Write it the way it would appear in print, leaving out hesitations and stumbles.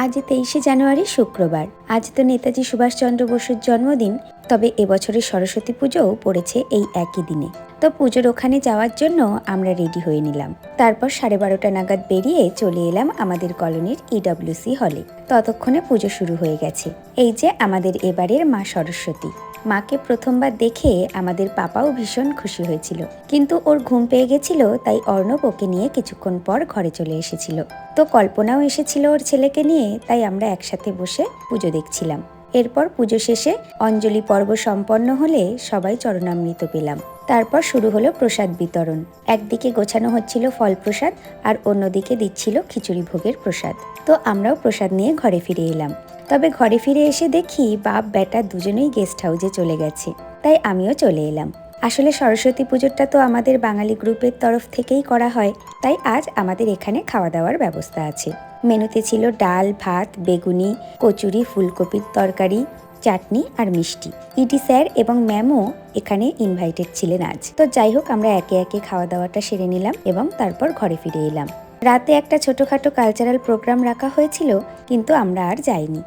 আজ 23শে জানুয়ারি শুক্রবার। আজ তো নেতাজি সুভাষচন্দ্র বসুর জন্মদিন। তবে এবছরের সরস্বতী পুজোও পড়েছে এই একই দিনে। তো পুজোর ওখানে যাওয়ার জন্য আমরা রেডি হয়ে নিলাম। তারপর 12:30 নাগাদ বেরিয়ে চলে এলাম আমাদের কলোনির ইডব্লিউসি হলে। ততক্ষণে পুজো শুরু হয়ে গেছে। এই যে আমাদের এবারের মা সরস্বতী। মাকে প্রথমবার দেখে আমাদের পাপাও ভীষণ খুশি হয়েছিল, কিন্তু ওর ঘুম পেয়ে গেছিল, তাই অর্ণব ওকে নিয়ে কিছুক্ষণ পর ঘরে চলে এসেছিল। তো কল্পনাও এসেছিল ওর ছেলেকে নিয়ে, তাই আমরা একসাথে বসে পুজো দেখছিলাম। এরপর পুজো শেষে অঞ্জলি পর্ব সম্পন্ন হলে সবাই চরণামৃত পেলাম। তারপর শুরু হলো প্রসাদ বিতরণ। একদিকে গোছানো হচ্ছিল ফল প্রসাদ, আর অন্যদিকে দিচ্ছিল খিচুড়ি ভোগের প্রসাদ। তো আমরাও প্রসাদ নিয়ে ঘরে ফিরে এলাম। তবে ঘরে ফিরে এসে দেখি বাপ বেটা দুজনেই গেস্ট হাউসে চলে গেছে, তাই আমিও চলে এলাম। আসলে সরস্বতী পুজোটা তো আমাদের বাঙালি গ্রুপের তরফ থেকেই করা হয়, তাই আজ আমাদের এখানে খাওয়া দাওয়ার ব্যবস্থা আছে। মেনুতে ছিল ডাল, ভাত, বেগুনি, কচুরি, ফুলকপির তরকারি, চাটনি আর মিষ্টি। ইডি স্যার এবং ম্যামও এখানে ইনভাইটেড ছিলেন আজ। তো যাই হোক, আমরা একে একে খাওয়া দাওয়াটা সেরে নিলাম এবং তারপর ঘরে ফিরে এলাম। রাতে একটা ছোটখাটো কালচারাল প্রোগ্রাম রাখা হয়েছিল, কিন্তু আমরা আর যাইনি।